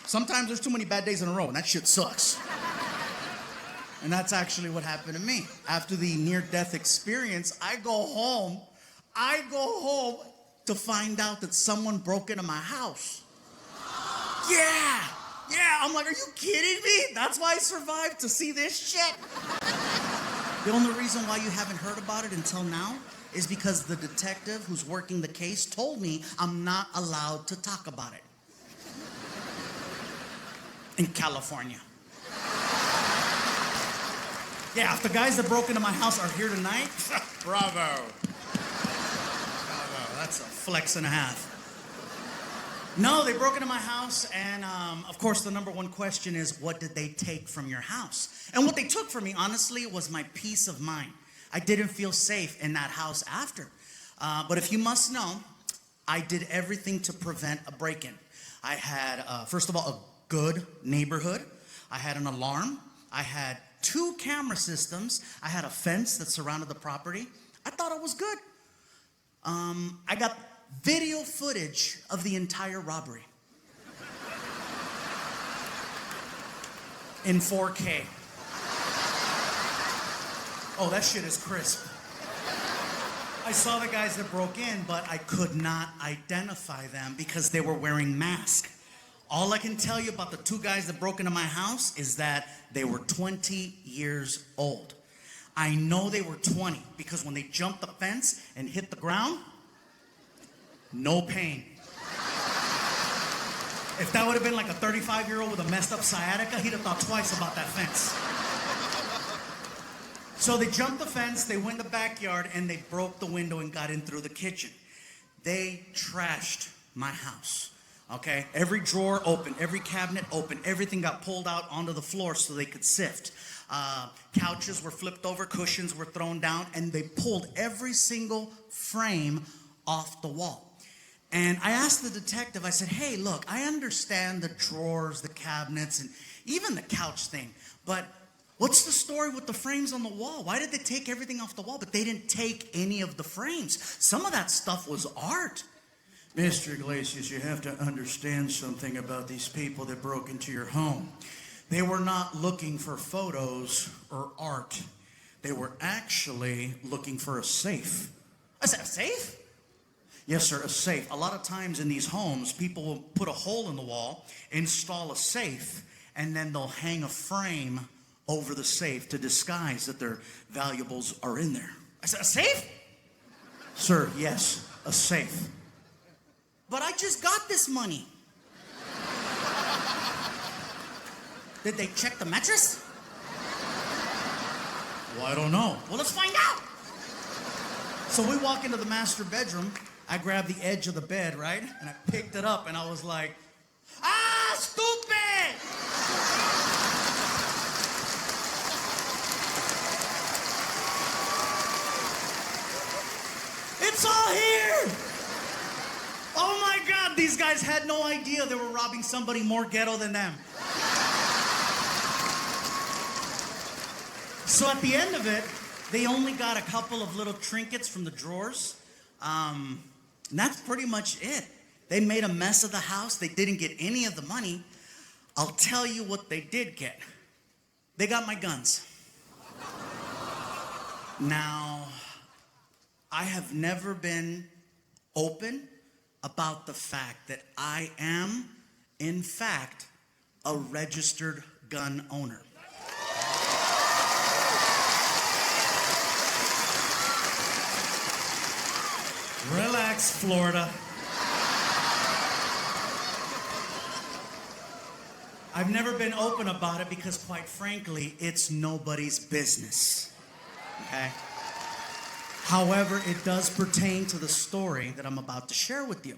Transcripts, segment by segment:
Sometimes there's too many bad days in a row, and that shit sucks. And that's actually what happened to me. After the near-death experience, I go home to find out that someone broke into my house. Yeah, I'm like, are you kidding me? That's why I survived, to see this shit. The only reason why you haven't heard about it until now is because the detective who's working the case told me I'm not allowed to talk about it. In California. Yeah, if the guys that broke into my house are here tonight, bravo. That's a flex and a half. No, they broke into my house, and of course the number one question is, what did they take from your house? And what they took from me, honestly, was my peace of mind. I didn't feel safe in that house after. But if you must know, I did everything to prevent a break-in. I had, first of all, a good neighborhood. I had an alarm. I had 2 camera systems. I had a fence that surrounded the property. I thought it was good. I got video footage of the entire robbery in 4K. Oh, that shit is crisp. I saw the guys that broke in, but I could not identify them because they were wearing masks. All I can tell you about the 2 guys that broke into my house is that they were 20 years old. I know they were 20 because when they jumped the fence and hit the ground, no pain. If that would have been like a 35-year-old with a messed up sciatica, he'd have thought twice about that fence. So they jumped the fence, they went in the backyard, and they broke the window and got in through the kitchen. They trashed my house. Okay, every drawer open, every cabinet open, everything got pulled out onto the floor so they could sift. Couches were flipped over, cushions were thrown down, and they pulled every single frame off the wall. And I asked the detective, I said, hey, look, I understand the drawers, the cabinets, and even the couch thing, but what's the story with the frames on the wall? Why did they take everything off the wall, but they didn't take any of the frames? Some of that stuff was art. Mr. Iglesias, you have to understand something about these people that broke into your home. They were not looking for photos or art. They were actually looking for a safe. I said, a safe? Yes, sir, a safe. A lot of times in these homes, people will put a hole in the wall, install a safe, and then they'll hang a frame over the safe to disguise that their valuables are in there. I said, a safe? Sir, yes, a safe. But I just got this money. Did they check the mattress? Well, I don't know. Well, let's find out. So we walk into the master bedroom. I grabbed the edge of the bed, right? And I picked it up, and I was like, ah, stupid! It's all here! Oh my God, these guys had no idea they were robbing somebody more ghetto than them. So at the end of it, they only got a couple of little trinkets from the drawers. And that's pretty much it. They made a mess of the house. They didn't get any of the money. I'll tell you what they did get. They got my guns. Now, I have never been open about the fact that I am, in fact, a registered gun owner. Relax, Florida. I've never been open about it because, quite frankly, it's nobody's business. Okay? However, it does pertain to the story that I'm about to share with you.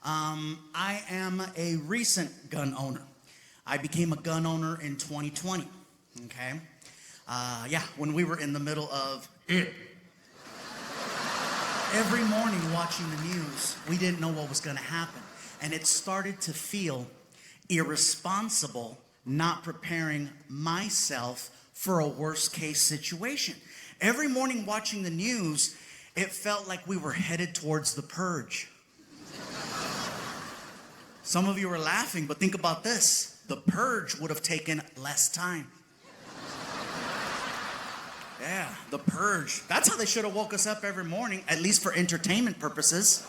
I am a recent gun owner. I became a gun owner in 2020, okay? When we were in the middle of it. Every morning watching the news, we didn't know what was gonna happen. And it started to feel irresponsible not preparing myself for a worst case situation. Every morning watching the news, it felt like we were headed towards the purge. Some of you are laughing, but think about this. The purge would have taken less time. Yeah, the purge. That's how they should have woke us up every morning, at least for entertainment purposes.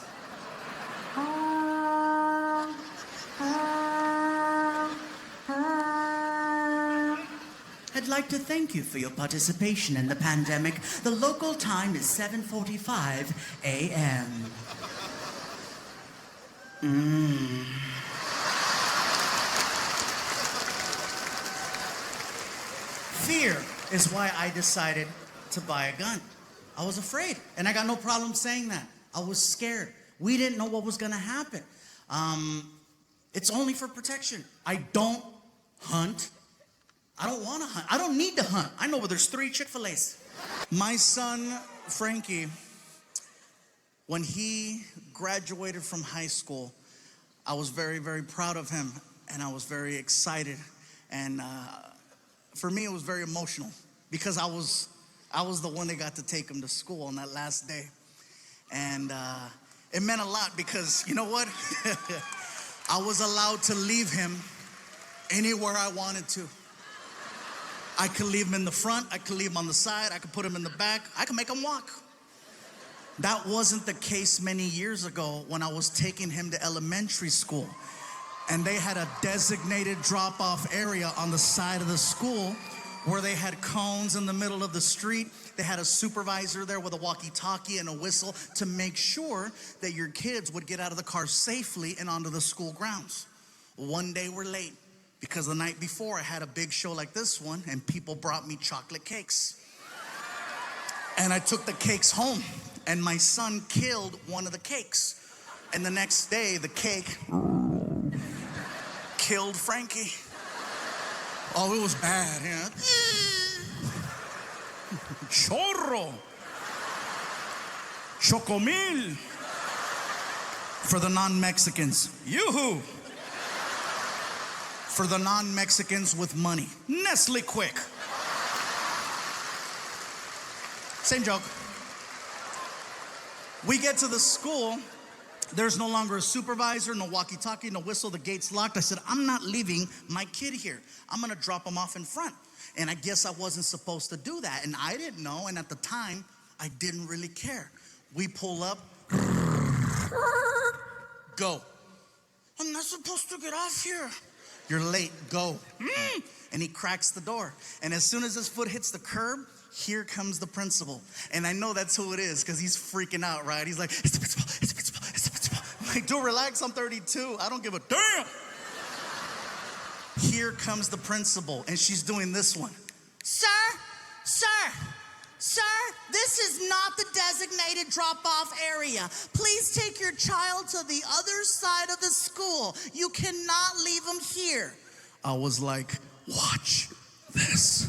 I'd like to thank you for your participation in the pandemic. The local time is 7:45 a.m. Fear is why I decided to buy a gun. I was afraid, and I got no problem saying that. I was scared. We didn't know what was gonna happen. It's only for protection. I don't hunt. I don't wanna hunt. I don't need to hunt. I know where there's 3 Chick-fil-A's. My son, Frankie, when he graduated from high school, I was very, very proud of him, and I was very excited. And for me, it was very emotional because I was the one that got to take him to school on that last day. And it meant a lot because, you know what? I was allowed to leave him anywhere I wanted to. I could leave him in the front, I could leave him on the side, I could put him in the back, I could make him walk. That wasn't the case many years ago when I was taking him to elementary school. And they had a designated drop-off area on the side of the school where they had cones in the middle of the street. They had a supervisor there with a walkie-talkie and a whistle to make sure that your kids would get out of the car safely and onto the school grounds. One day we're late because the night before I had a big show like this one and people brought me chocolate cakes. And I took the cakes home and my son killed one of the cakes. And the next day the cake killed Frankie. Oh, it was bad, yeah. Chorro. Chocomil. For the non-Mexicans. Yoo-hoo. For the non-Mexicans with money. Nestle Quick. Same joke. We get to the school. There's no longer a supervisor, no walkie-talkie, no whistle, the gate's locked. I said, I'm not leaving my kid here. I'm gonna drop him off in front. And I guess I wasn't supposed to do that. And I didn't know, and at the time, I didn't really care. We pull up, go. I'm not supposed to get off here. You're late, go. And he cracks the door. And as soon as his foot hits the curb, here comes the principal. And I know that's who it is, because he's freaking out, right? He's like, it's the principal, it's the principal, it's the principal. I'm like, dude, relax, I'm 32. I don't give a damn. Here comes the principal, and she's doing this one. Sir, this is not the designated drop-off area. Please take your child to the other side of the school. You cannot leave him here. I was like, watch this.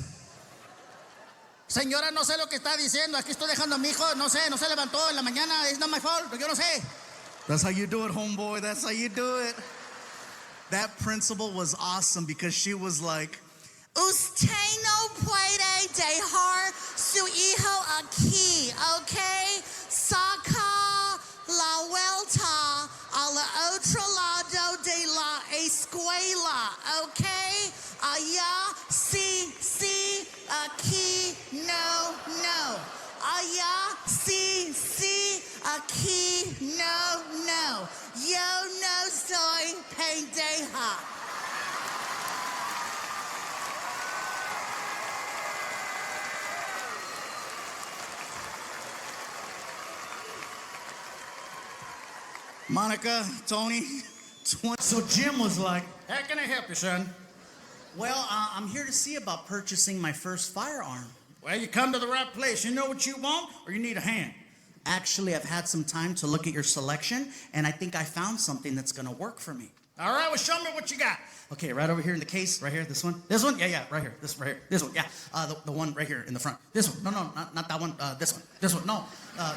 Señora, no sé lo que está diciendo. Aquí estoy dejando a mi hijo. No sé, no se levantó en la mañana. It's not my fault. Yo no sé. That's how you do it, homeboy. That's how you do it. That principal was awesome because she was like, Usted no puede dejar su hijo aquí, okay? Saca la vuelta al otro lado de la escuela, okay? Allá sí, aquí no. Allá sí, aquí no. Yo no soy pendeja. Monica, Tony, 20. So Jim was like, How can I help you, son? well, I'm here to see about purchasing my first firearm. Well, you come to the right place. You know what you want, or you need a hand? Actually, I've had some time to look at your selection, and I think I found something that's gonna work for me. All right, well, show me what you got. Okay, right over here in the case, right here, this one? This one? Yeah, right here, this right here, this one, yeah. The one right here in the front. This one, no, not that one, this one, no,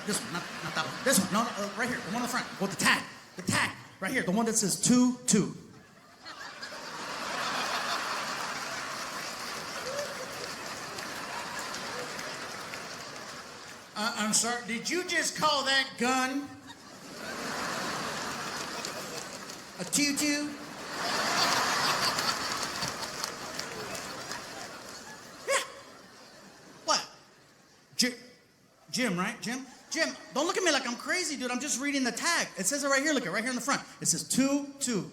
this one, not that one, this one, no, right here, the one in the front, with the tag, right here, the one that says 2-2. I'm sorry, did you just call that gun? A tutu? Yeah. What? Jim, right? Jim, don't look at me like I'm crazy, dude. I'm just reading the tag. It says it right here. Look at right here in the front. It says 2-2.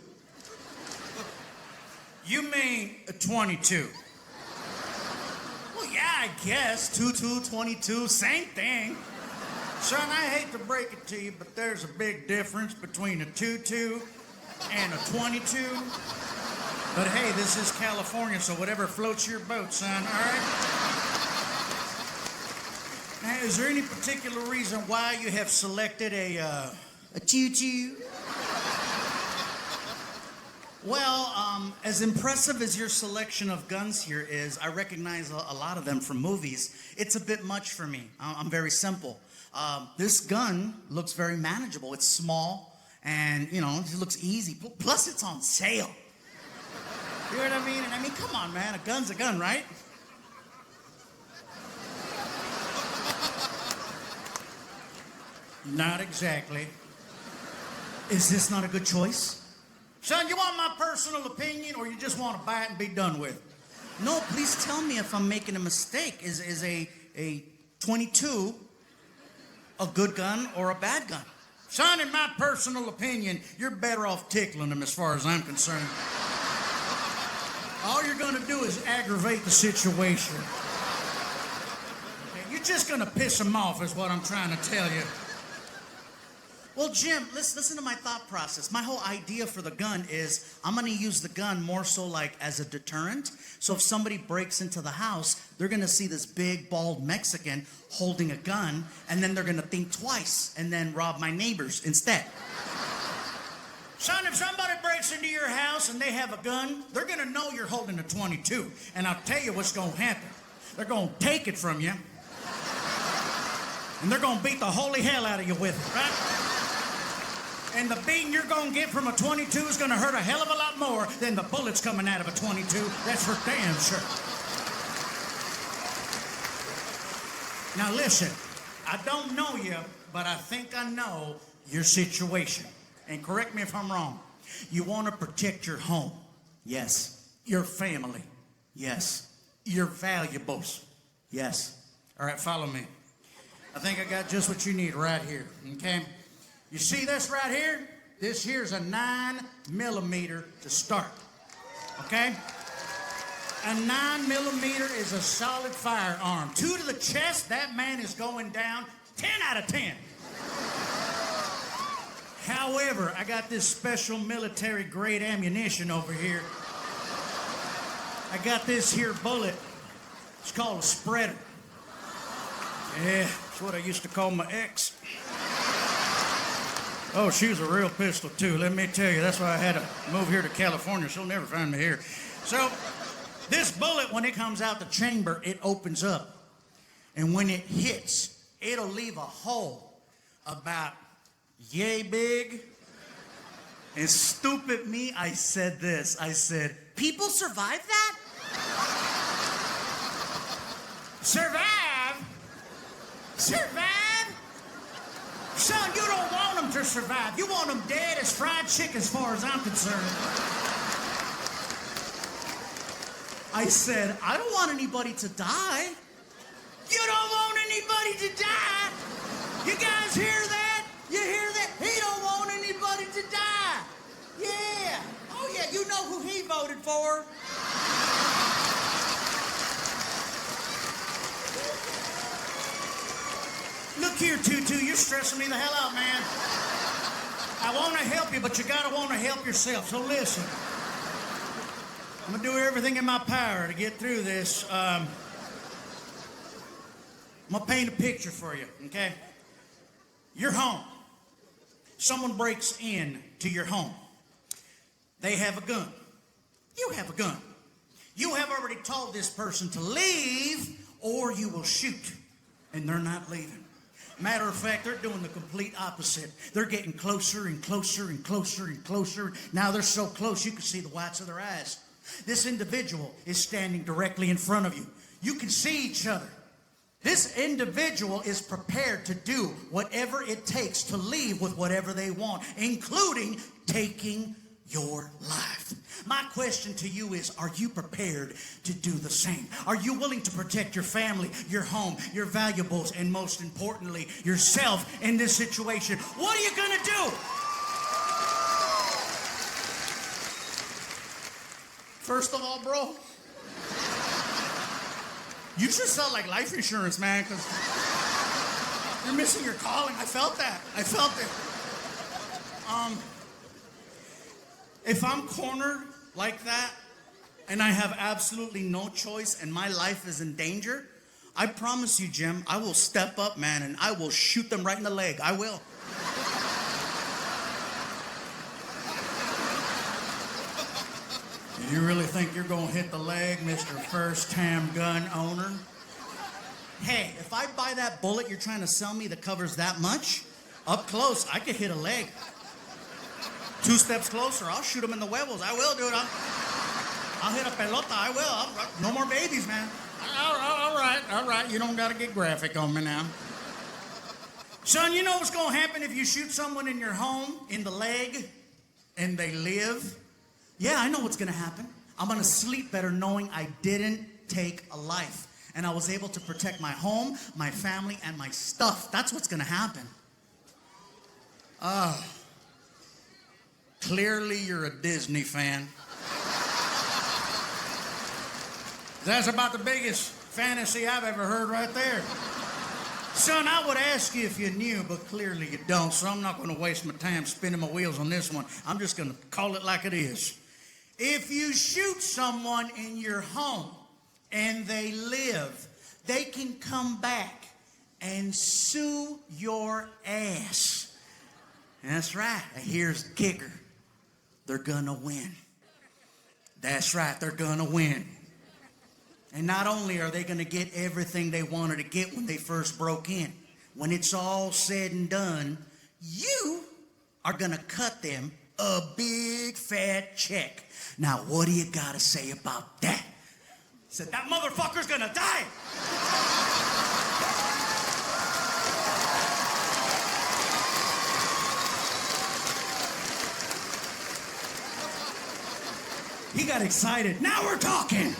You mean a 22? Well, yeah, I guess. 2-2, 22, same thing. Son, I hate to break it to you, but there's a big difference between a 2-2 and a 22. But hey, this is California, so whatever floats your boat, son, all right? Now, is there any particular reason why you have selected a 2-2? Well, as impressive as your selection of guns here is, I recognize a lot of them from movies. It's a bit much for me. I'm very simple. This gun looks very manageable. It's small, and, you know, it looks easy. Plus, it's on sale. You know what I mean? And I mean, come on, man. A gun's a gun, right? Not exactly. Is this not a good choice? Son, you want my personal opinion, or you just want to buy it and be done with? No, please tell me if I'm making a mistake. Is a 22 a good gun or a bad gun? Son, in my personal opinion, you're better off tickling them as far as I'm concerned. All you're going to do is aggravate the situation. Okay, you're just going to piss them off is what I'm trying to tell you. Well, Jim, listen to my thought process. My whole idea for the gun is I'm going to use the gun more so like as a deterrent. So if somebody breaks into the house, they're going to see this big, bald Mexican holding a gun, and then they're going to think twice and then rob my neighbors instead. Son, if somebody breaks into your house and they have a gun, they're going to know you're holding a 22. And I'll tell you what's going to happen. They're going to take it from you, and they're going to beat the holy hell out of you with it, right? And the beating you're going to get from a 22 is going to hurt a hell of a lot more than the bullets coming out of a 22. That's for damn sure. Now listen, I don't know you, but I think I know your situation. And correct me if I'm wrong. You want to protect your home. Yes. Your family. Yes. Your valuables. Yes. All right, follow me. I think I got just what you need right here, okay? You see this right here? This here's a 9mm to start, okay? A 9mm is a solid firearm. 2 to the chest, that man is going down 10 out of 10. However, I got this special military-grade ammunition over here. I got this here bullet. It's called a spreader. Yeah, that's what I used to call my ex. Oh, she was a real pistol, too. Let me tell you, that's why I had to move here to California. She'll never find me here. So, this bullet, when it comes out the chamber, it opens up. And when it hits, it'll leave a hole about yay big. And stupid me, I said this. I said, people survive that? Survive? Survive? Son, you don't want them to survive. You want them dead as fried chicken as far as I'm concerned. I said, I don't want anybody to die. You don't want anybody to die? You guys hear that? You hear that? He don't want anybody to die. Yeah. Oh, yeah, you know who he voted for. Look here, Tutu, you're stressing me the hell out, man. I want to help you, but you gotta want to help yourself. So listen, I'm gonna do everything in my power to get through this. I'm gonna paint a picture for you, okay? You're home. Someone breaks in to your home. They have a gun. You have a gun. You have already told this person to leave, or you will shoot, and they're not leaving. Matter of fact, they're doing the complete opposite. They're getting closer and closer and closer and closer. Now they're so close you can see the whites of their eyes. This individual is standing directly in front of you. You can see each other. This individual is prepared to do whatever it takes to leave with whatever they want, including taking your life. My question to you is, are you prepared to do the same? Are you willing to protect your family, your home, your valuables, and most importantly, yourself in this situation? What are you gonna do? First of all, bro, you should sell like life insurance, man, because you're missing your calling. I felt that. I felt it. If I'm cornered like that and I have absolutely no choice and my life is in danger, I promise you, Jim, I will step up, man, and I will shoot them right in the leg. I will. You really think you're gonna hit the leg, Mr. First-Time gun owner? Hey, if I buy that bullet you're trying to sell me that covers that much, up close, I could hit a leg. 2 steps closer, I'll shoot him in the huevos. I will, dude. I'll hit a pelota. I will. No more babies, man. All right. You don't got to get graphic on me now. Son, you know what's going to happen if you shoot someone in your home, in the leg, and they live? Yeah, I know what's going to happen. I'm going to sleep better knowing I didn't take a life. And I was able to protect my home, my family, and my stuff. That's what's going to happen. Clearly you're a Disney fan. That's about the biggest fantasy I've ever heard right there. Son, I would ask you if you knew, but clearly you don't, so I'm not going to waste my time spinning my wheels on this one. I'm just going to call it like it is. If you shoot someone in your home and they live, they can come back and sue your ass. That's right. Here's the kicker. They're gonna win. That's right, they're gonna win. And not only are they gonna get everything they wanted to get when they first broke in, when it's all said and done, you are gonna cut them a big fat check. Now, what do you gotta say about that? Said that motherfucker's gonna die. He got excited. Now we're talking.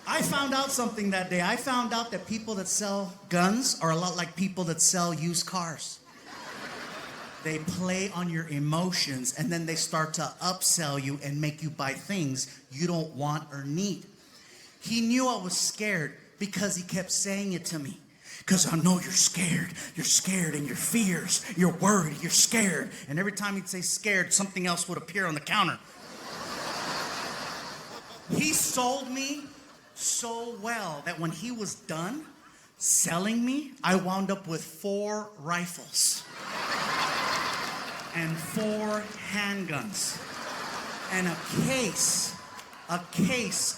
I found out something that day. I found out that people that sell guns are a lot like people that sell used cars. They play on your emotions and then they start to upsell you and make you buy things you don't want or need. He knew I was scared because he kept saying it to me. Because I know you're scared. You're scared and your fears. You're worried. You're scared. And every time he'd say scared, something else would appear on the counter. He sold me so well that when he was done selling me, I wound up with 4 rifles and 4 handguns and a case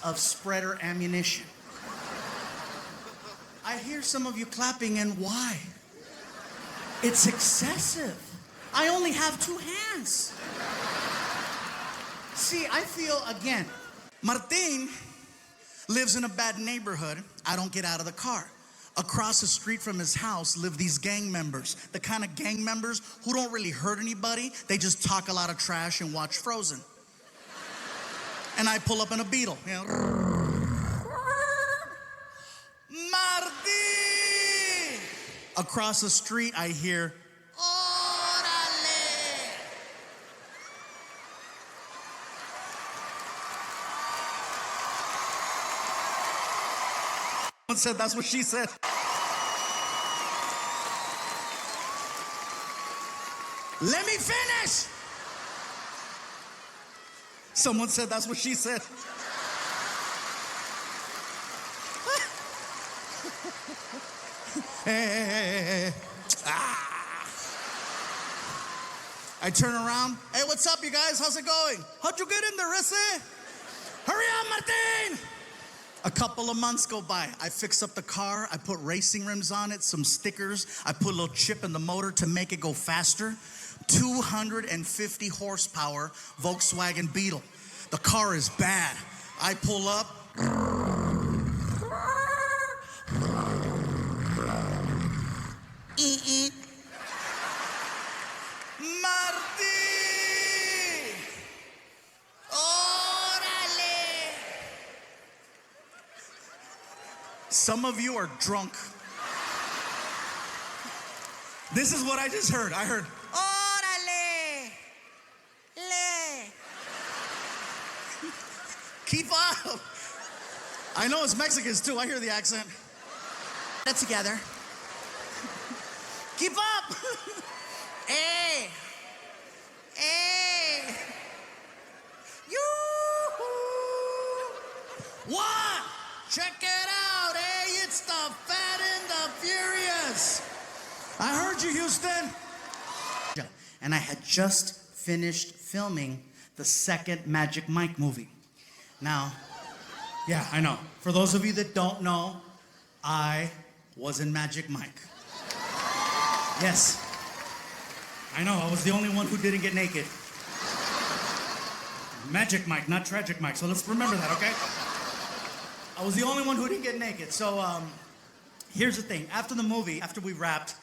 of spreader ammunition. I hear some of you clapping, and why? It's excessive. I only have 2 hands. See, I feel, again, Martin lives in a bad neighborhood. I don't get out of the car. Across the street from his house live these gang members. The kind of gang members who don't really hurt anybody. They just talk a lot of trash and watch Frozen. And I pull up in a Beetle, you know. Martin! Across the street, I hear, Orale! Someone said that's what she said. Let me finish! Someone said that's what she said. Hey. Ah. I turn around. Hey, what's up, you guys? How's it going? How'd you get in there, Rissy? Hurry up, Martin! A couple of months go by. I fix up the car. I put racing rims on it, some stickers. I put a little chip in the motor to make it go faster. 250 horsepower Volkswagen Beetle. The car is bad. I pull up. Martin! Some of you are drunk. This is what I just heard. I heard, Órale. Le. keep up. I know it's Mexicans too. I hear the accent. Get together. Keep up. Hey. Hey. Yoo-hoo. What? Check it out. Hey, it's the Fat and the Furious. I heard you, Houston. And I had just finished filming the second Magic Mike movie. Now, yeah, I know. For those of you that don't know, I was in Magic Mike. Yes. I know, I was the only one who didn't get naked. Magic Mike, not Tragic Mike. So let's remember that, okay? I was the only one who didn't get naked. So here's the thing. After the movie, after we wrapped,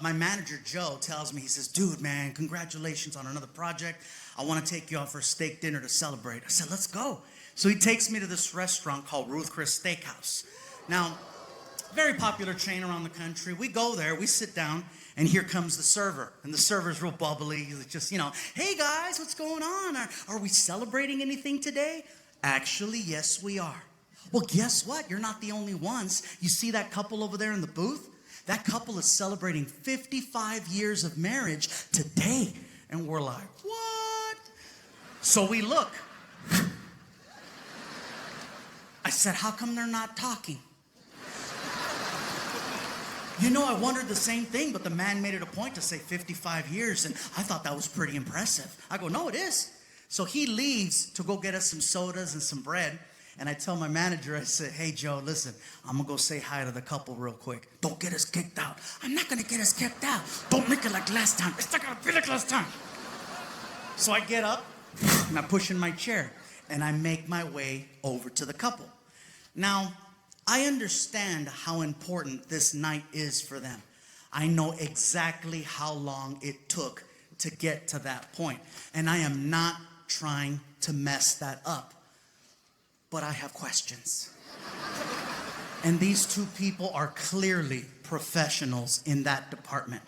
my manager, Joe, tells me, he says, dude, man, congratulations on another project. I want to take you out for a steak dinner to celebrate. I said, let's go. So he takes me to this restaurant called Ruth Chris Steakhouse. Now, very popular chain around the country. We go there, we sit down, and here comes the server. And the server's real bubbly. He's just, hey guys, what's going on? Are we celebrating anything today? Actually, yes, we are. Well, guess what? You're not the only ones. You see that couple over there in the booth? That couple is celebrating 55 years of marriage today. And we're like, what? So we look. I said, how come they're not talking? I wondered the same thing, but the man made it a point to say 55 years, and I thought that was pretty impressive. I go, no, it is. So he leaves to go get us some sodas and some bread, and I tell my manager, I said, hey, Joe, listen, I'm going to go say hi to the couple real quick. Don't get us kicked out. I'm not going to get us kicked out. Don't make it like last time. It's not going to be like last time. So I get up, and I push in my chair, and I make my way over to the couple. Now, I understand how important this night is for them. I know exactly how long it took to get to that point. And I am not trying to mess that up. But I have questions. And these two people are clearly professionals in that department.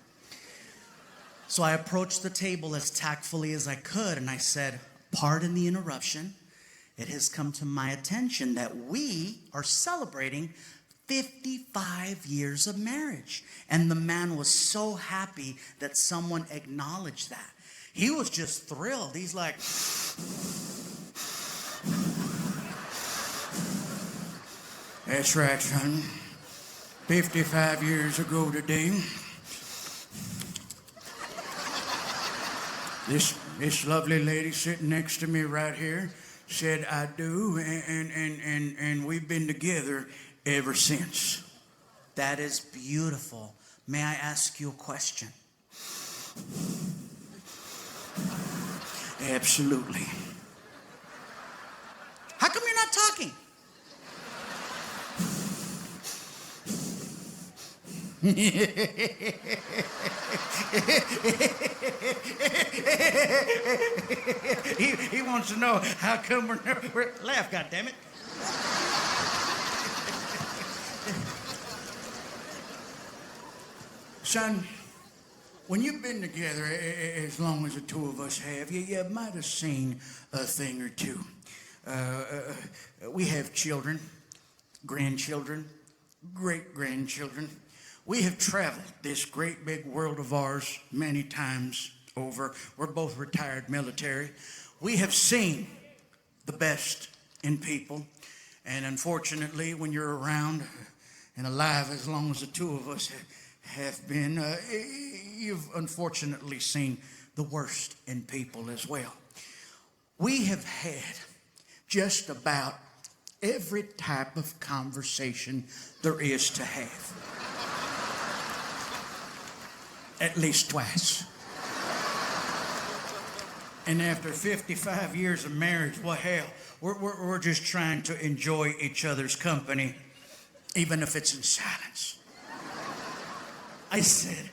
So I approached the table as tactfully as I could, and I said, pardon the interruption. It has come to my attention that we are celebrating 55 years of marriage. And the man was so happy that someone acknowledged that. He was just thrilled. He's like, that's right, son. 55 years ago today, this lovely lady sitting next to me right here said I do, and we've been together ever since. That is beautiful. May I ask you a question? Absolutely. How come you're not talking? He wants to know how come we're never laugh, goddammit. Son, when you've been together as long as the two of us have, you might have seen a thing or two. We have children, grandchildren, great-grandchildren. We have traveled this great big world of ours many times over. We're both retired military. We have seen the best in people. And unfortunately, when you're around and alive as long as the two of us have been, you've unfortunately seen the worst in people as well. We have had just about every type of conversation there is to have. At least twice. And after 55 years of marriage, well, hell, we're just trying to enjoy each other's company, even if it's in silence. I said,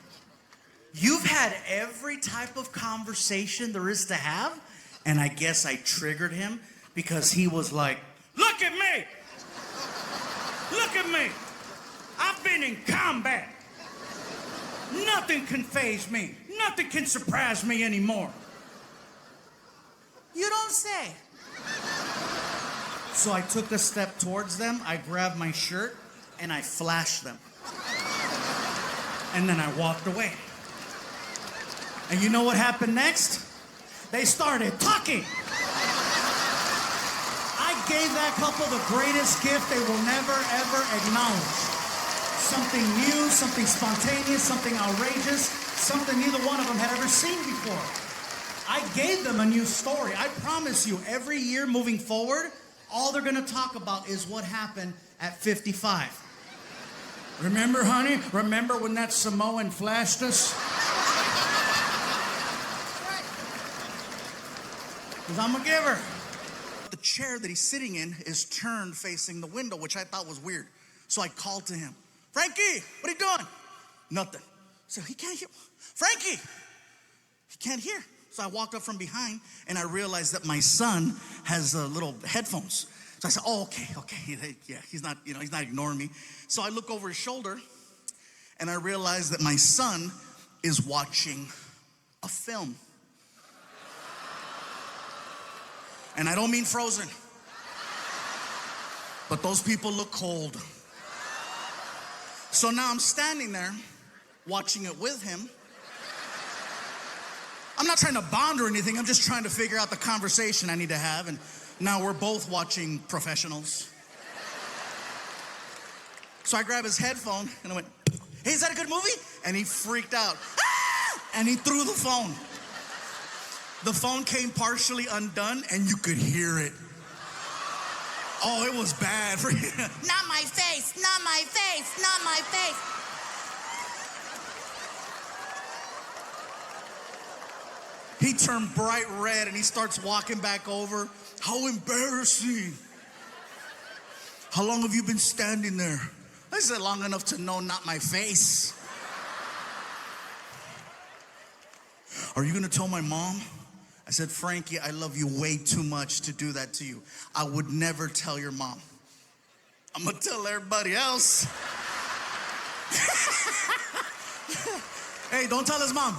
you've had every type of conversation there is to have? And I guess I triggered him because he was like, look at me! Look at me. I've been in combat. Nothing can faze me. Nothing can surprise me anymore. You don't say. So I took a step towards them, I grabbed my shirt, and I flashed them. And then I walked away. And you know what happened next? They started talking. I gave that couple the greatest gift they will never, ever acknowledge. Something new, something spontaneous, something outrageous, something neither one of them had ever seen before. I gave them a new story. I promise you, every year moving forward, all they're gonna talk about is what happened at 55. Remember, honey? Remember when that Samoan flashed us? Because I'm a giver. The chair that he's sitting in is turned facing the window, which I thought was weird. So I called to him, Frankie, what are you doing? Nothing. So he can't hear. Frankie, he can't hear. So I walked up from behind and I realized that my son has little headphones. So I said, oh, okay. Yeah, he's not ignoring me. So I look over his shoulder and I realize that my son is watching a film. And I don't mean Frozen, but those people look cold. So now I'm standing there watching it with him. I'm not trying to bond or anything. I'm just trying to figure out the conversation I need to have. And now we're both watching professionals. So I grabbed his headphone and I went, hey, is that a good movie? And he freaked out. Ah! And he threw the phone. The phone came partially undone and you could hear it. Oh, it was bad for you. Not my face, not my face, not my face. He turned bright red and he starts walking back over. How embarrassing. How long have you been standing there? I said, long enough to know not my face. Are you gonna tell my mom? I said, Frankie, I love you way too much to do that to you. I would never tell your mom. I'm gonna tell everybody else. Hey, don't tell his mom.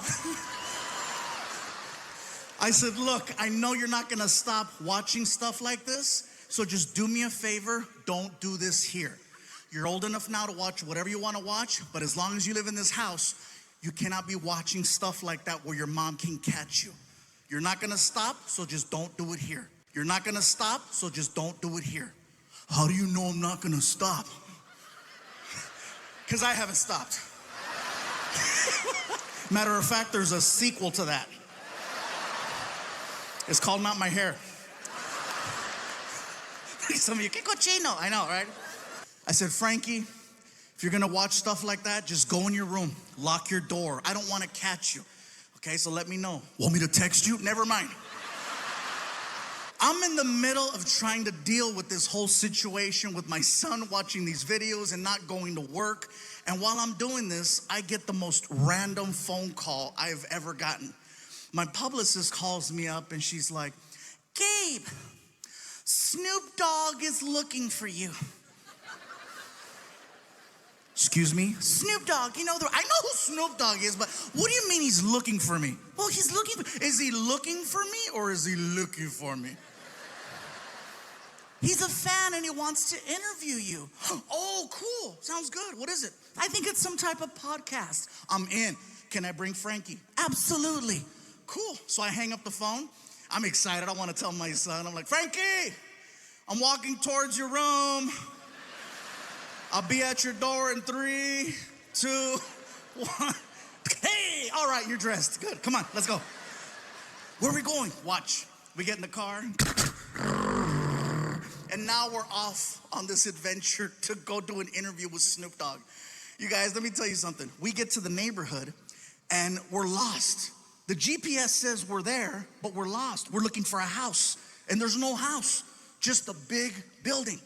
I said, look, I know you're not gonna stop watching stuff like this, so just do me a favor, don't do this here. You're old enough now to watch whatever you wanna watch, but as long as you live in this house, you cannot be watching stuff like that where your mom can catch you. You're not gonna stop, so just don't do it here. You're not gonna stop, so just don't do it here. How do you know I'm not gonna stop? Because I haven't stopped. Matter of fact, there's a sequel to that. It's called Not My Hair. Some of you, que cochino. I know, right? I said, Frankie, if you're gonna watch stuff like that, just go in your room, lock your door. I don't wanna catch you. Okay, so let me know. Want me to text you? Never mind. I'm in the middle of trying to deal with this whole situation with my son watching these videos and not going to work. And while I'm doing this, I get the most random phone call I've ever gotten. My publicist calls me up and she's like, Gabe, Snoop Dogg is looking for you. Excuse me? Snoop Dogg, you know, I know who Snoop Dogg is, but what do you mean he's looking for me? Well, he's looking for, is he looking for me or is he looking for me? He's a fan and he wants to interview you. Oh, cool, sounds good. What is it? I think it's some type of podcast. I'm in. Can I bring Frankie? Absolutely. Cool, so I hang up the phone. I'm excited, I want to tell my son. I'm like, Frankie, I'm walking towards your room. I'll be at your door in 3, 2, 1. Hey, all right, you're dressed. Good, come on, let's go. Where are we going? Watch. We get in the car. And now we're off on this adventure to go do an interview with Snoop Dogg. You guys, let me tell you something. We get to the neighborhood and we're lost. The GPS says we're there, but we're lost. We're looking for a house and there's no house, just a big building.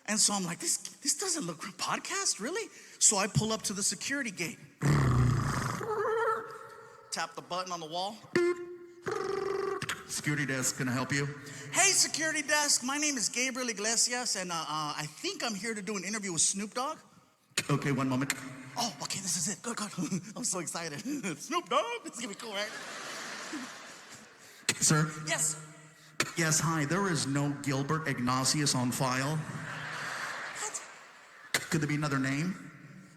And so I'm like, this doesn't look like a podcast, really? So I pull up to the security gate. Tap the button on the wall. Security desk, can I help you? Hey, security desk. My name is Gabriel Iglesias, and I think I'm here to do an interview with Snoop Dogg. Okay, one moment. Oh, okay, this is it. Good. I'm so excited. Snoop Dogg? This is gonna be cool, right? Sir? Yes. Yes, hi. There is no Gilbert Ignatius on file. What? Could there be another name?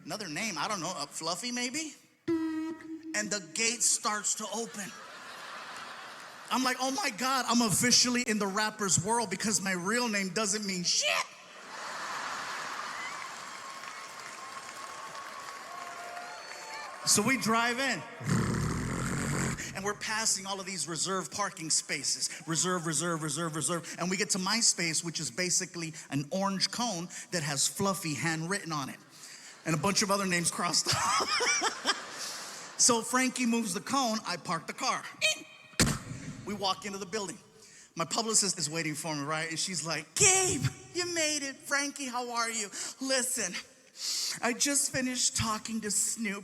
Another name? I don't know. Fluffy, maybe? And the gate starts to open. I'm like, oh my God, I'm officially in the rapper's world because my real name doesn't mean shit. So we drive in. And we're passing all of these reserved parking spaces. Reserve. And we get to my space, which is basically an orange cone that has Fluffy handwritten on it. And a bunch of other names crossed off. So Frankie moves the cone, I park the car. We walk into the building. My publicist is waiting for me, right? And she's like, Gabe, you made it. Frankie, how are you? Listen, I just finished talking to Snoop.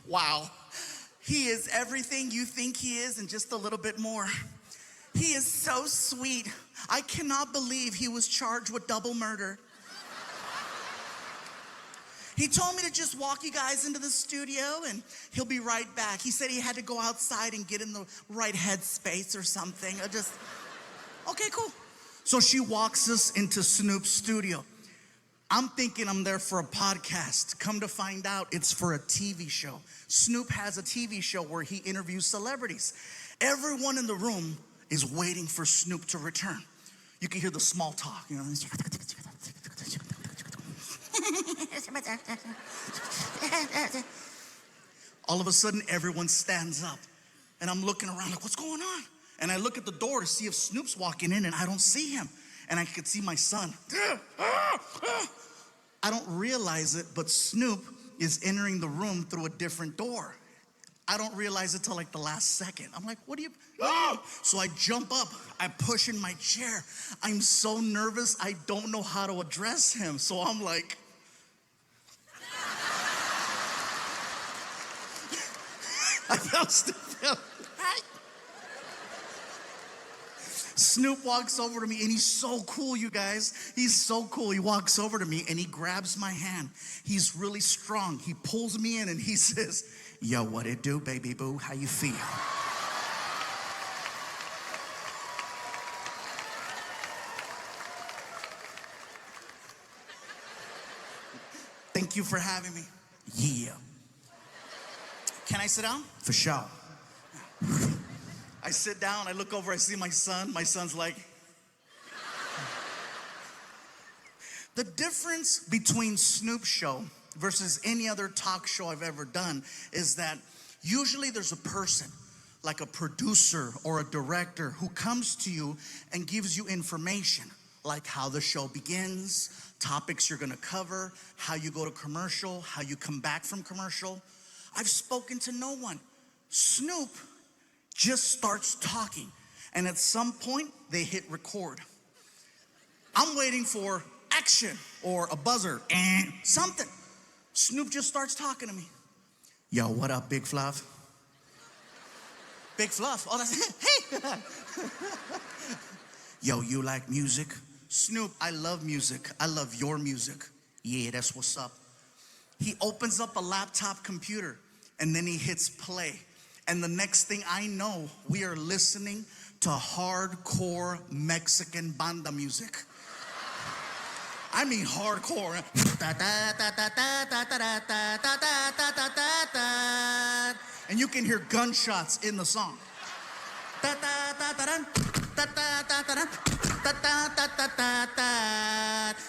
Wow. He is everything you think he is and just a little bit more. He is so sweet. I cannot believe he was charged with double murder. He told me to just walk you guys into the studio and he'll be right back. He said he had to go outside and get in the right headspace or something. Okay, cool. So she walks us into Snoop's studio. I'm thinking I'm there for a podcast. Come to find out, it's for a TV show. Snoop has a TV show where he interviews celebrities. Everyone in the room is waiting for Snoop to return. You can hear the small talk, you know. All of a sudden, everyone stands up. And I'm looking around like, what's going on? And I look at the door to see if Snoop's walking in, and I don't see him. And I could see my son. I don't realize it, but Snoop is entering the room through a different door. I don't realize it till like the last second. I'm like, what are you? So I jump up, I push in my chair. I'm so nervous, I don't know how to address him. So I'm like, I felt stupid. Snoop walks over to me and he's so cool, you guys. He's so cool. He walks over to me and he grabs my hand. He's really strong. He pulls me in and he says, yo, what it do, baby boo? How you feel? Thank you for having me. Yeah. Can I sit down? For sure. I sit down, I look over, I see my son. My son's like, the difference between Snoop's show versus any other talk show I've ever done is that usually there's a person, like a producer or a director, who comes to you and gives you information, like how the show begins, topics you're gonna cover, how you go to commercial, how you come back from commercial. I've spoken to no one. Snoop just starts talking, and at some point they hit record. I'm waiting for action or a buzzer and something. Snoop just starts talking to me. Yo, what up, Big Fluff? Big Fluff? Oh, that's it. Hey! Yo, you like music? Snoop, I love music. I love your music. Yeah, that's what's up. He opens up a laptop computer and then he hits play. And the next thing I know, we are listening to hardcore Mexican banda music. I mean hardcore. And you can hear gunshots in the song.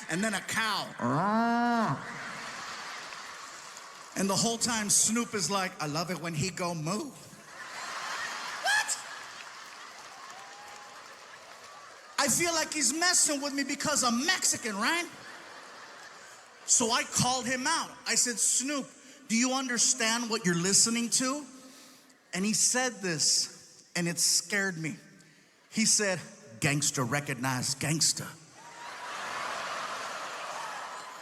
And then a cow. And the whole time Snoop is like, I love it when he go moo. What? I feel like he's messing with me because I'm Mexican, right? So I called him out. I said, Snoop, do you understand what you're listening to? And he said this, and it scared me. He said, gangster recognize gangster.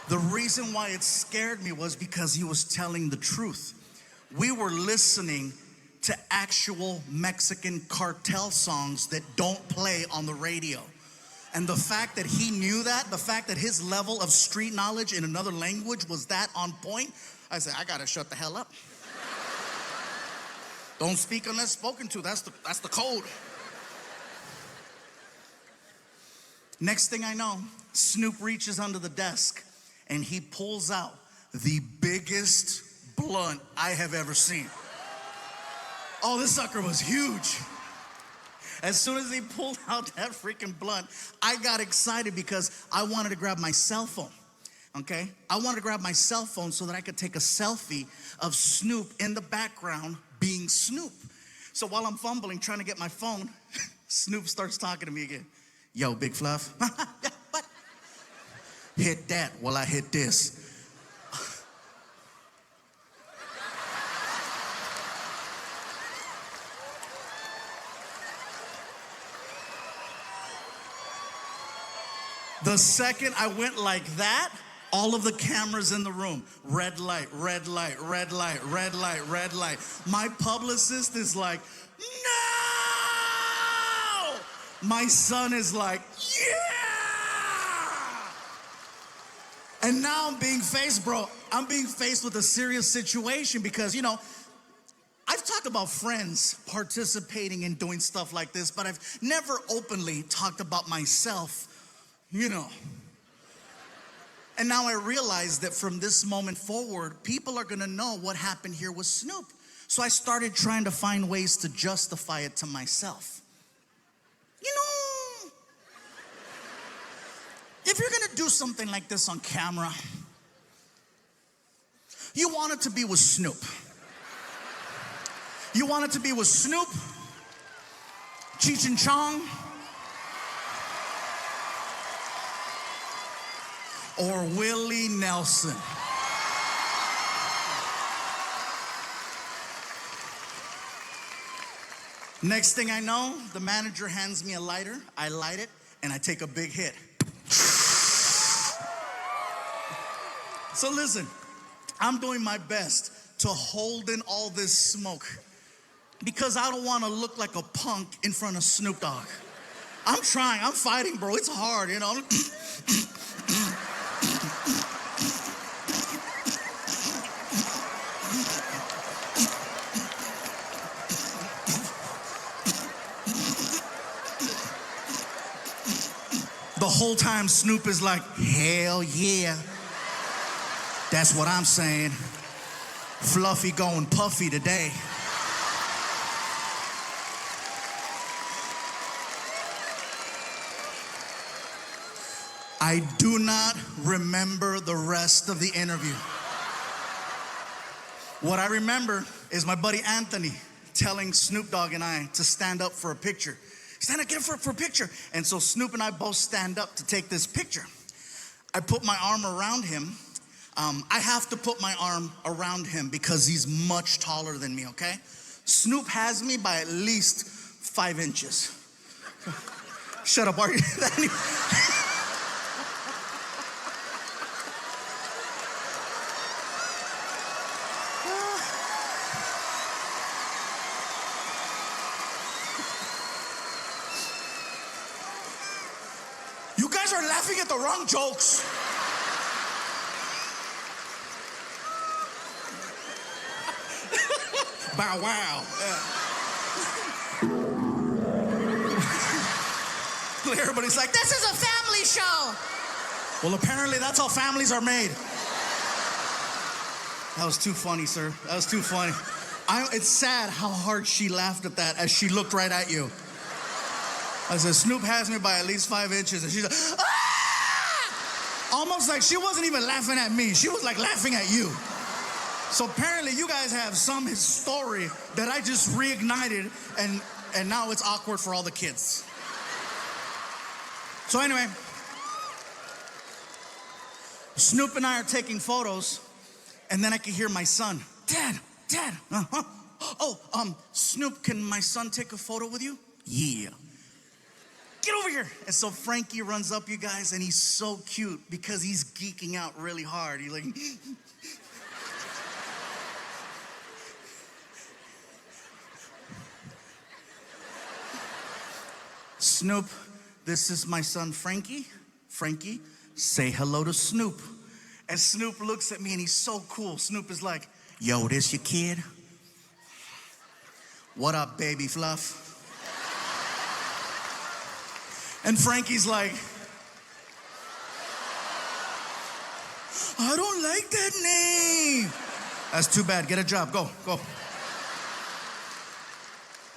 The reason why it scared me was because he was telling the truth. We were listening to actual Mexican cartel songs that don't play on the radio. And the fact that he knew that, the fact that his level of street knowledge in another language was that on point, I said, I gotta shut the hell up. Don't speak unless spoken to. That's the code. Next thing I know, Snoop reaches under the desk and he pulls out the biggest blunt I have ever seen. Oh, this sucker was huge. As soon as he pulled out that freaking blunt, I got excited because I wanted to grab my cell phone, okay? I wanted to grab my cell phone so that I could take a selfie of Snoop in the background being Snoop. So while I'm fumbling, trying to get my phone, Snoop starts talking to me again. Yo, Big Fluff. What? Hit that while I hit this. The second I went like that, all of the cameras in the room, red light, red light, red light, red light, red light. My publicist is like, no! My son is like, yeah! And now I'm being faced, bro. I'm being faced with a serious situation because, you know, I've talked about friends participating in doing stuff like this, but I've never openly talked about myself. You know. And now I realize that from this moment forward, people are gonna know what happened here with Snoop. So I started trying to find ways to justify it to myself. You know, if you're gonna do something like this on camera, you want it to be with Snoop. You want it to be with Snoop, Cheech and Chong, or Willie Nelson. Next thing I know, the manager hands me a lighter. I light it, and I take a big hit. So listen, I'm doing my best to hold in all this smoke because I don't want to look like a punk in front of Snoop Dogg. I'm trying, I'm fighting, bro. It's hard, you know. The whole time Snoop is like, hell yeah. That's what I'm saying. Fluffy going puffy today. I do not remember the rest of the interview. What I remember is my buddy Anthony telling Snoop Dogg and I to stand up for a picture. Stand up, get up for a picture. And so Snoop and I both stand up to take this picture. I put my arm around him. I have to put my arm around him because he's much taller than me, okay? Snoop has me by at least 5 inches. Shut up, are you? You guys are laughing at the wrong jokes. Bow wow. Yeah. Everybody's like, This is a family show. well, apparently that's how families are made. That was too funny, sir. That was too funny. It's sad how hard she laughed at that as she looked right at you. I said, Snoop has me by at least 5 inches. And she's like, ah! Almost like she wasn't even laughing at me. She was like laughing at you. So apparently you guys have some story that I just reignited and now it's awkward for all the kids. So anyway, Snoop and I are taking photos and then I can hear my son, Dad, uh-huh. Oh, Snoop, can my son take a photo with you? Yeah. Get over here. And so Frankie runs up, you guys, and he's so cute because he's geeking out really hard. He's like, Snoop, this is my son Frankie. Frankie, say hello to Snoop. And Snoop looks at me and he's so cool. Snoop is like, yo, this your kid? What up, baby fluff? And Frankie's like, I don't like that name. That's too bad. Get a job. Go.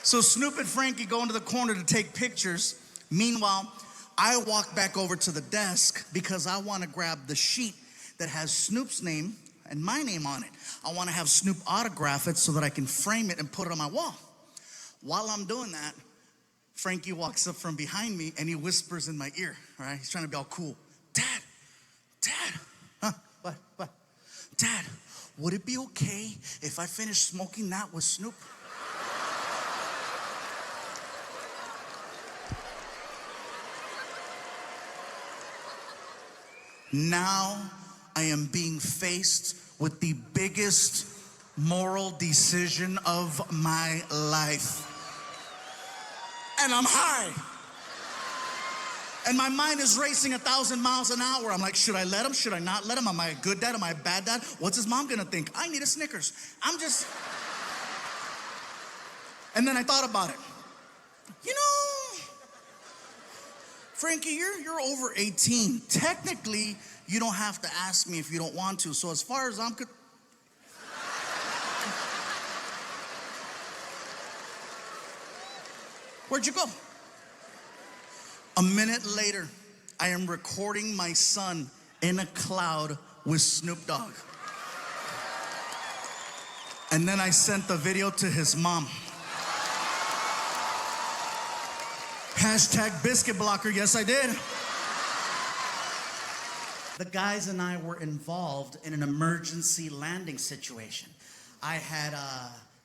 So Snoop and Frankie go into the corner to take pictures. Meanwhile, I walk back over to the desk because I want to grab the sheet that has Snoop's name and my name on it. I want to have Snoop autograph it so that I can frame it and put it on my wall. While I'm doing that, Frankie walks up from behind me and he whispers in my ear, all right? He's trying to be all cool. Dad, huh? What? Dad, would it be okay if I finish smoking that with Snoop? Now I am being faced with the biggest moral decision of my life. And I'm high. And my mind is racing 1,000 miles an hour. I'm like, should I let him? Should I not let him? Am I a good dad? Am I a bad dad? What's his mom gonna think? I need a Snickers. And then I thought about it. You know, Frankie, you're over 18. Technically, you don't have to ask me if you don't want to. So as far as I'm concerned, where'd you go? A minute later, I am recording my son in a cloud with Snoop Dogg. And then I sent the video to his mom. Hashtag biscuit blocker, yes I did. The guys and I were involved in an emergency landing situation. I had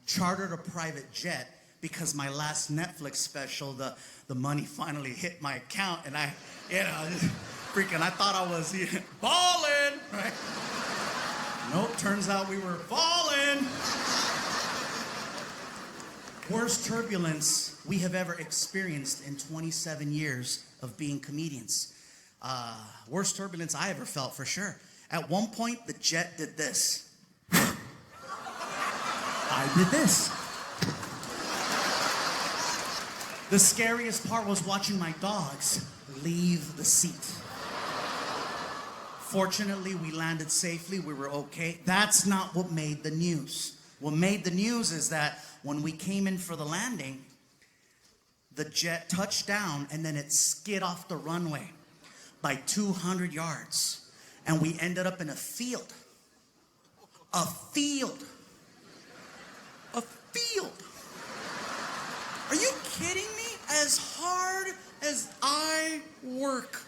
chartered a private jet because my last Netflix special, the money finally hit my account, and I thought I was balling, right? Nope, turns out we were falling. Worst turbulence we have ever experienced in 27 years of being comedians. Worst turbulence I ever felt, for sure. At one point, the jet did this. I did this. The scariest part was watching my dogs leave the seat. Fortunately, we landed safely. We were okay. That's not what made the news. What made the news is that when we came in for the landing, the jet touched down and then it skid off the runway by 200 yards. And we ended up in a field. A field. A field. Are you kidding me? As hard as I work.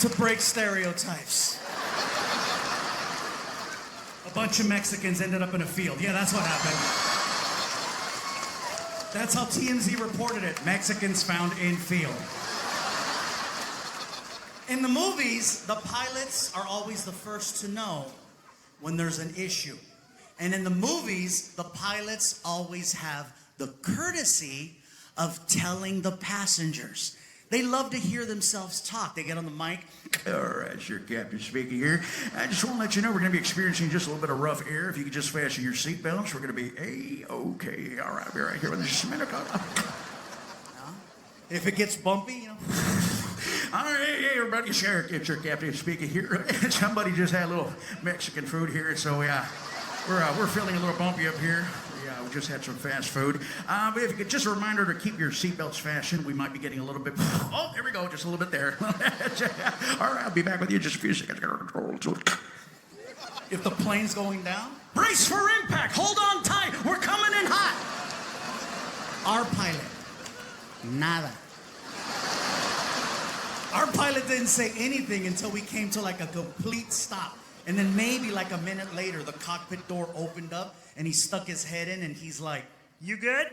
To break stereotypes. A bunch of Mexicans ended up in a field. Yeah, that's what happened. That's how TMZ reported it. Mexicans found in field. In the movies, the pilots are always the first to know when there's an issue. And in the movies, the pilots always have the courtesy of telling the passengers. They love to hear themselves talk. They get on the mic. All right, sir, Captain speaking here. I just want to let you know we're going to be experiencing just a little bit of rough air. If you could just fasten your seatbelts, we're going to be A-okay. All right, I'll be right here with just a minute. If it gets bumpy, you know. All right, hey, everybody, sir, Captain speaking here. Somebody just had a little Mexican food here, so yeah, we're feeling a little bumpy up here. Yeah, we just had some fast food. But if you could, just a reminder to keep your seatbelts fastened. We might be getting a little bit. Oh, there we go, just a little bit there. All right, I'll be back with you in just a few seconds. If the plane's going down, brace for impact. Hold on tight. We're coming in hot. our pilot, nada. Our pilot didn't say anything until we came to like a complete stop. And then maybe like a minute later, the cockpit door opened up and he stuck his head in and he's like, "You good?"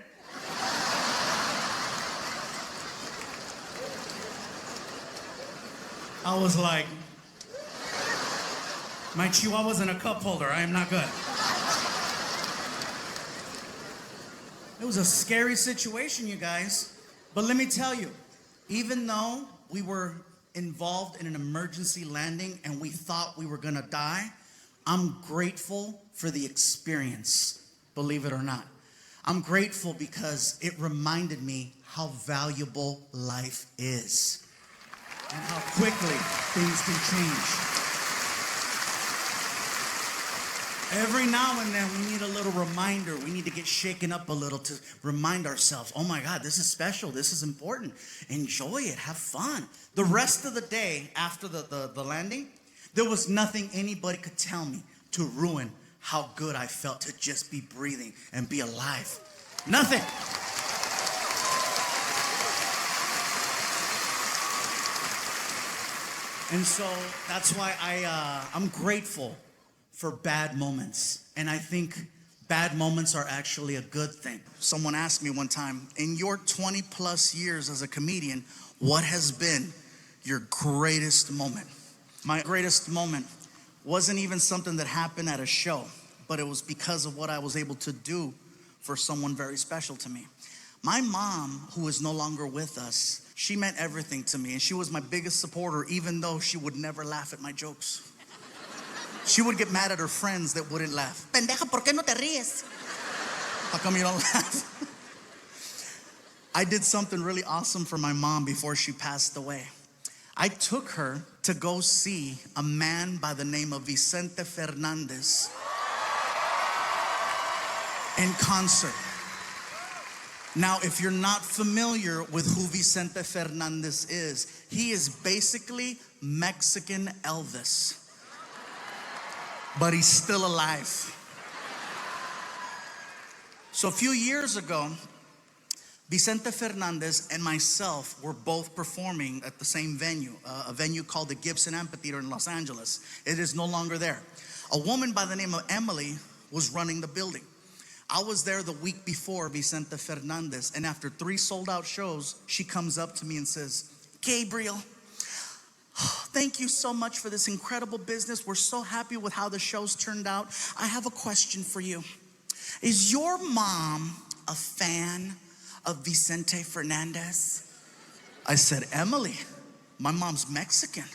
I was like, My chihuahua's in a cup holder. I am not good. It was a scary situation, you guys. But let me tell you, even though we were involved in an emergency landing and we thought we were gonna die, I'm grateful for the experience, believe it or not. I'm grateful because it reminded me how valuable life is and how quickly things can change. Every now and then we need a little reminder. We need to get shaken up a little to remind ourselves, oh my God, this is special. This is important. Enjoy it. Have fun. The rest of the day after the landing, there was nothing anybody could tell me to ruin how good I felt to just be breathing and be alive. Nothing. And so that's why I'm grateful for bad moments. And I think bad moments are actually a good thing. Someone asked me one time, in your 20 plus years as a comedian, what has been your greatest moment? My greatest moment wasn't even something that happened at a show, but it was because of what I was able to do for someone very special to me. My mom, who is no longer with us, she meant everything to me, and she was my biggest supporter, even though she would never laugh at my jokes. She would get mad at her friends that wouldn't laugh. Pendeja, ¿por qué no te ríes? How come you don't laugh? I did something really awesome for my mom before she passed away. I took her to go see a man by the name of Vicente Fernandez in concert. Now, if you're not familiar with who Vicente Fernandez is, he is basically Mexican Elvis. But he's still alive. So a few years ago, Vicente Fernandez and myself were both performing at the same venue, a venue called the Gibson Amphitheater in Los Angeles. It is no longer there. A woman by the name of Emily was running the building. I was there the week before Vicente Fernandez, and after 3 sold-out shows, she comes up to me and says, Gabriel, thank you so much for this incredible business. We're so happy with how the shows turned out. I have a question for you. Is your mom a fan of Vicente Fernandez? I said, Emily, my mom's Mexican.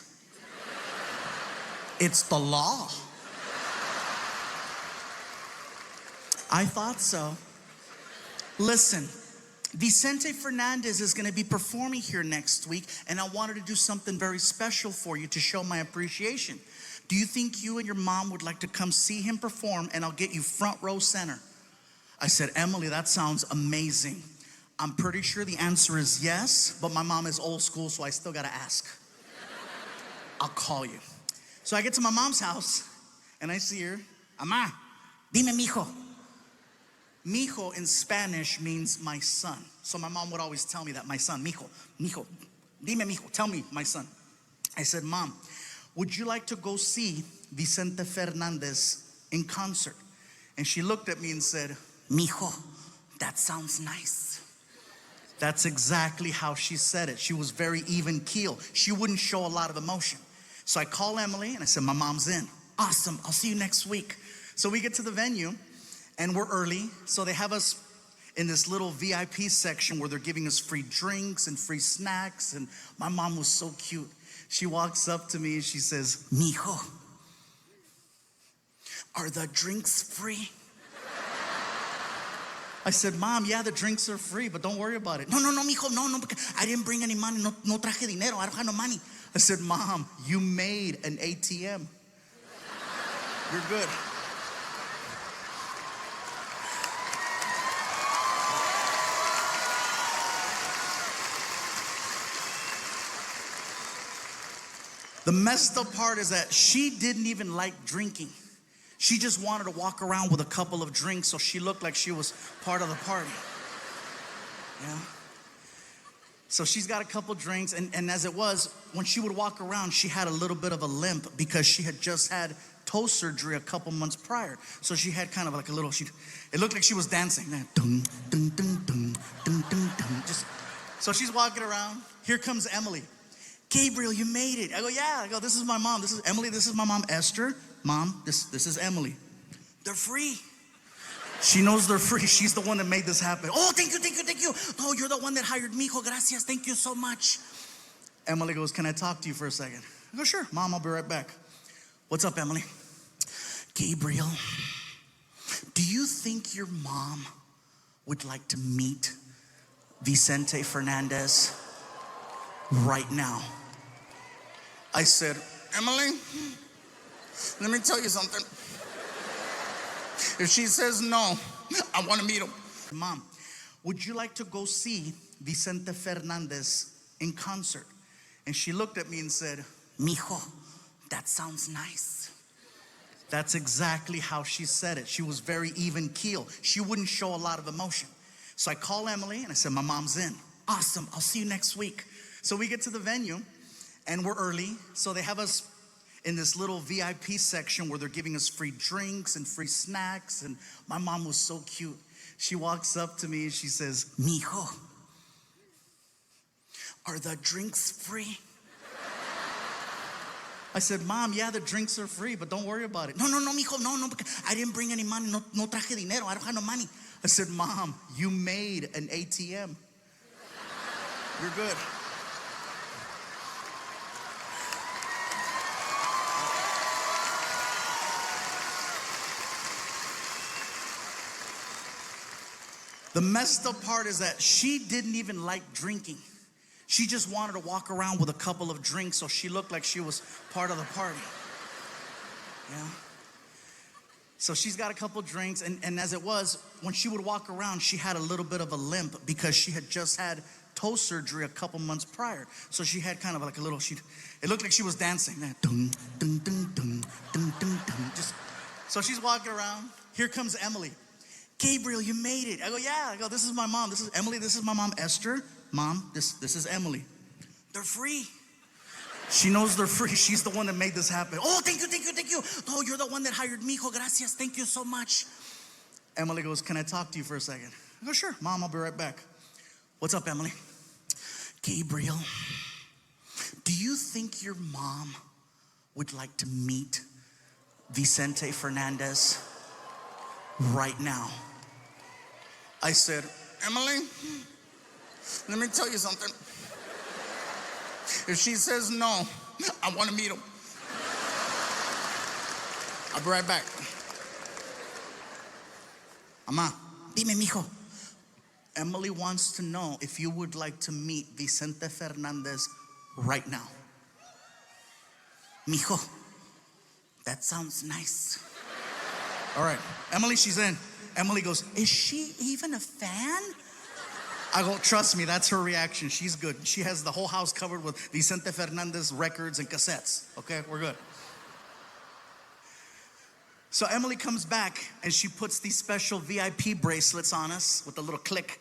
It's the law. I thought so. Listen, Vicente Fernandez is going to be performing here next week, and I wanted to do something very special for you to show my appreciation. Do you think you and your mom would like to come see him perform, and I'll get you front row center? I said, Emily, that sounds amazing. I'm pretty sure the answer is yes, but my mom is old school, so I still got to ask. I'll call you. So I get to my mom's house, and I see her. Amá, dime, mijo. Mijo in Spanish means my son. So my mom would always tell me that, my son, mijo, dime mijo, tell me, my son. I said, Mom, would you like to go see Vicente Fernandez in concert? And she looked at me and said, mijo, that sounds nice. That's exactly how she said it. She was very even keel. She wouldn't show a lot of emotion. So I call Emily and I said, my mom's in. Awesome, I'll see you next week. So we get to the venue, and we're early, so they have us in this little VIP section where they're giving us free drinks and free snacks, and my mom was so cute. She walks up to me and she says, mijo, are the drinks free? I said, Mom, yeah, the drinks are free, but don't worry about it. No, mijo, no, because I didn't bring any money, no traje dinero, I don't have no money. I said, Mom, you made an ATM. You're good. The messed up part is that she didn't even like drinking. She just wanted to walk around with a couple of drinks so she looked like she was part of the party. Yeah. So she's got a couple drinks, and as it was, when she would walk around, she had a little bit of a limp because she had just had toe surgery a couple months prior. So she had kind of like a little, it looked like she was dancing. Dun, dun, dun, dun, dun, dun, dun. So she's walking around. Here comes Emily. Gabriel, you made it. I go, yeah. I go, this is my mom. This is Emily. This is my mom, Esther. Mom, this is Emily. They're free. She knows they're free. She's the one that made this happen. Oh, thank you, thank you, thank you. Oh, you're the one that hired me. Mijo, gracias. Thank you so much. Emily goes, can I talk to you for a second? I go, sure. Mom, I'll be right back. What's up, Emily? Gabriel, do you think your mom would like to meet Vicente Fernandez right now? I said, Emily, let me tell you something. If she says no, I want to meet him. Mom, would you like to go see Vicente Fernandez in concert? And she looked at me and said, Mijo, that sounds nice. That's exactly how she said it. She was very even keel. She wouldn't show a lot of emotion. So I call Emily and I said, my mom's in. Awesome, I'll see you next week. So we get to the venue and we're early. So they have us in this little VIP section where they're giving us free drinks and free snacks. And my mom was so cute. She walks up to me and she says, Mijo, are the drinks free? I said, Mom, yeah, the drinks are free, but don't worry about it. No, mijo, no, because I didn't bring any money. No traje dinero. I don't have no money. I said, Mom, you made an ATM. You're good. The messed up part is that she didn't even like drinking. She just wanted to walk around with a couple of drinks so she looked like she was part of the party. Yeah. So she's got a couple of drinks, and as it was, when she would walk around, she had a little bit of a limp because she had just had toe surgery a couple months prior. So she had kind of like a little, it looked like she was dancing. Dun, dun, dun, dun, dun, dun, dun. So she's walking around. Here comes Emily. Gabriel, you made it. I go, yeah. I go, this is my mom. This is Emily. This is my mom, Esther. Mom, this is Emily. They're free. She knows they're free. She's the one that made this happen. Oh, thank you, thank you, thank you. Oh, you're the one that hired me. Mijo, gracias. Thank you so much. Emily goes, can I talk to you for a second? I go, sure. Mom, I'll be right back. What's up, Emily? Gabriel, do you think your mom would like to meet Vicente Fernandez right now? I said, Emily, let me tell you something. If she says no, I want to meet him. I'll be right back. Ama, dime, mijo. Emily wants to know if you would like to meet Vicente Fernandez right now. Mijo, that sounds nice. All right, Emily, she's in. Emily goes, is she even a fan? I go, trust me, that's her reaction. She's good. She has the whole house covered with Vicente Fernandez records and cassettes. Okay, we're good. So Emily comes back and she puts these special VIP bracelets on us with a little click,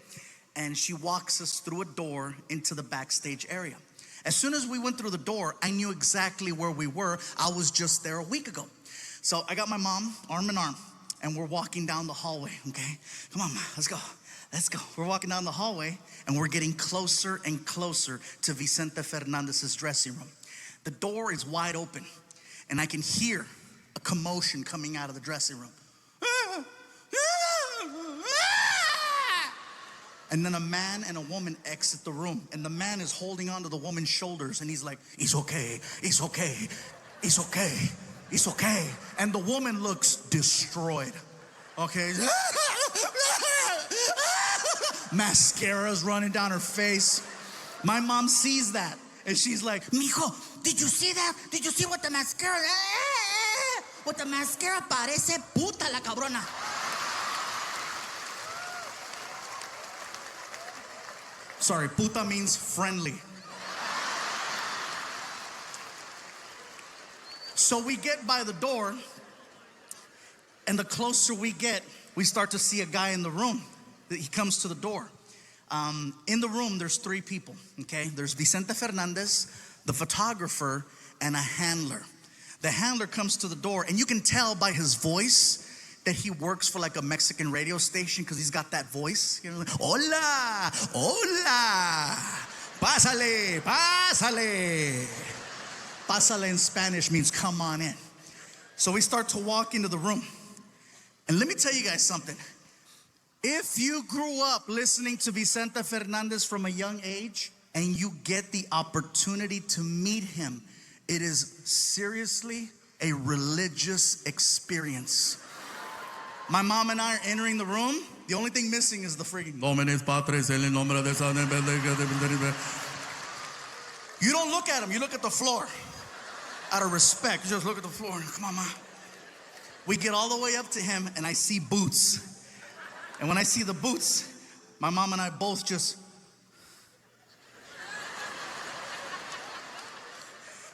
and she walks us through a door into the backstage area. As soon as we went through the door, I knew exactly where we were. I was just there a week ago. So I got my mom arm in arm, and we're walking down the hallway, okay? Come on, let's go. Let's go. We're walking down the hallway, and we're getting closer and closer to Vicente Fernandez's dressing room. The door is wide open, and I can hear a commotion coming out of the dressing room. And then a man and a woman exit the room, and the man is holding onto the woman's shoulders, and he's like, it's okay, it's okay, it's okay, it's okay. And the woman looks destroyed, okay? Mascara's running down her face. My mom sees that, and she's like, Mijo, did you see that? Did you see what the mascara? What the mascara parece puta la cabrona. sorry, puta means friendly. So we get by the door, and the closer we get, we start to see a guy in the room. He comes to the door. In the room, there's three people, okay? There's Vicente Fernandez, the photographer, and a handler. The handler comes to the door, and you can tell by his voice that he works for like a Mexican radio station because he's got that voice. You know, like, hola, hola, Pásale, pásale. Pásale in Spanish means come on in. So we start to walk into the room. And let me tell you guys something. If you grew up listening to Vicente Fernandez from a young age and you get the opportunity to meet him, it is seriously a religious experience. My mom and I are entering the room. The only thing missing is the freaking Dominus Patris el nombre de San. You don't look at him, you look at the floor. Out of respect, you just look at the floor. Come on, Ma. We get all the way up to him and I see boots. And when I see the boots, my mom and I both just.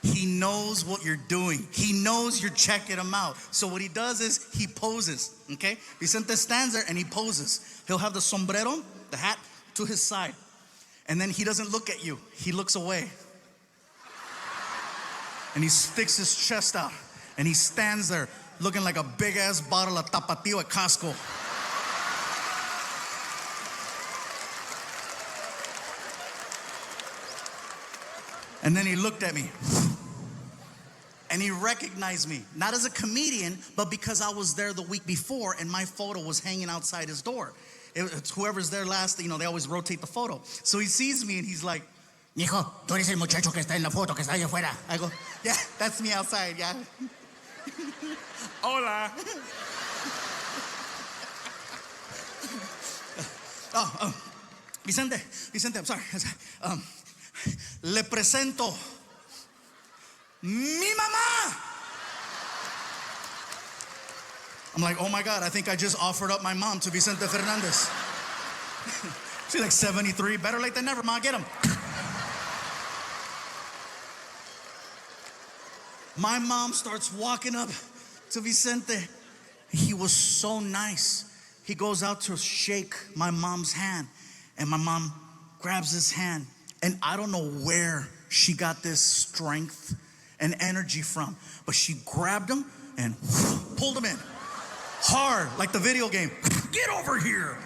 He knows what you're doing. He knows you're checking him out. So what he does is he poses, okay? Vicente stands there and he poses. He'll have the sombrero, the hat, to his side. And then he doesn't look at you. He looks away. And he sticks his chest out. And he stands there looking like a big-ass bottle of Tapatio at Costco. And then he looked at me. And he recognized me, not as a comedian, but because I was there the week before and my photo was hanging outside his door. It's whoever's there last, they always rotate the photo. So he sees me and he's like, Mijo, tú eres el muchacho que está en la foto, que está ahí afuera. I go, yeah, that's me outside, yeah. Hola. Vicente, I'm sorry. Le presento mi mamá. I'm like, oh my God, I think I just offered up my mom to Vicente Fernandez. She's like 73, better late than never, Ma, get him. My mom starts walking up to Vicente. He was so nice. He goes out to shake my mom's hand, and my mom grabs his hand. And I don't know where she got this strength and energy from, but she grabbed him and pulled him in hard, like the video game. Get over here.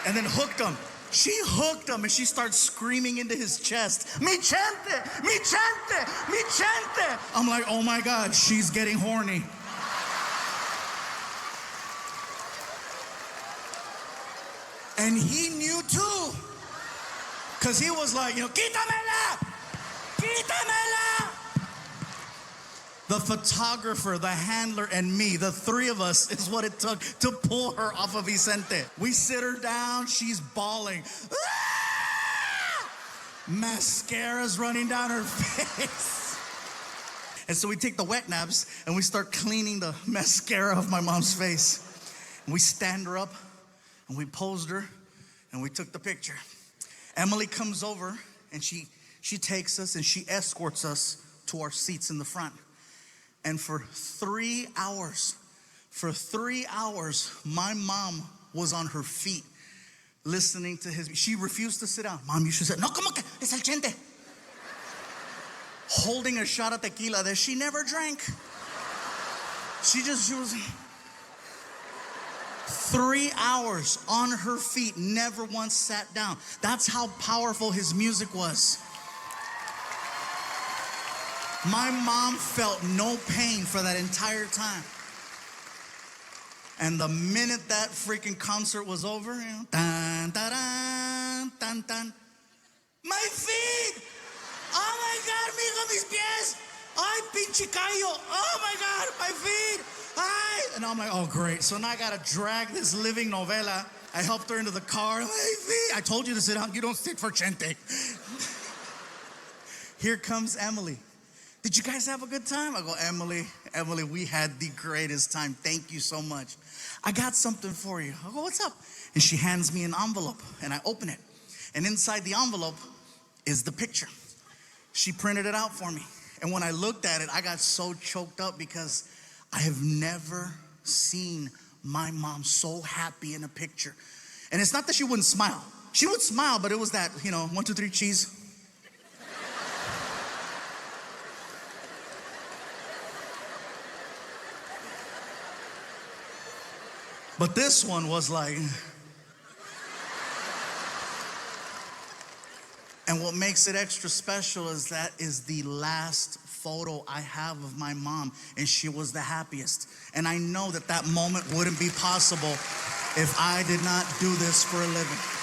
And then hooked him. She hooked him and she starts screaming into his chest, Mi chente, mi chente, mi chente. I'm like, oh my God, she's getting horny. And he knew too. Because he was like, quítamela, quítamela. The photographer, the handler, and me, the three of us, is what it took to pull her off of Vicente. We sit her down, she's bawling. Ah! Mascara's running down her face. And so we take the wet naps and we start cleaning the mascara off my mom's face. And we stand her up and we posed her and we took the picture. Emily comes over and she takes us and she escorts us to our seats in the front. And for 3 hours, my mom was on her feet listening to his. She refused to sit down. Mom, you should sit. No, como que es el chente. Holding a shot of tequila that she never drank. She was 3 hours on her feet, never once sat down. That's how powerful his music was. My mom felt no pain for that entire time. And the minute that freaking concert was over, tan, tan, tan, tan. My feet! Oh my God, mijo, mis pies! Ay, pinche callo! Oh my God, my feet! Ay! And I'm like, oh great. So now I gotta drag this living novela. I helped her into the car. My feet! I told you to sit down. You don't sit for Chente. Here comes Emily. Did you guys have a good time? I go, Emily, we had the greatest time. Thank you so much. I got something for you. I go, what's up? And she hands me an envelope, and I open it. And inside the envelope is the picture. She printed it out for me. And when I looked at it, I got so choked up because I have never seen my mom so happy in a picture. And it's not that she wouldn't smile. She would smile, but it was that, 1, 2, 3, cheese. But this one was like, And what makes it extra special is that is the last photo I have of my mom, and she was the happiest. And I know that that moment wouldn't be possible if I did not do this for a living.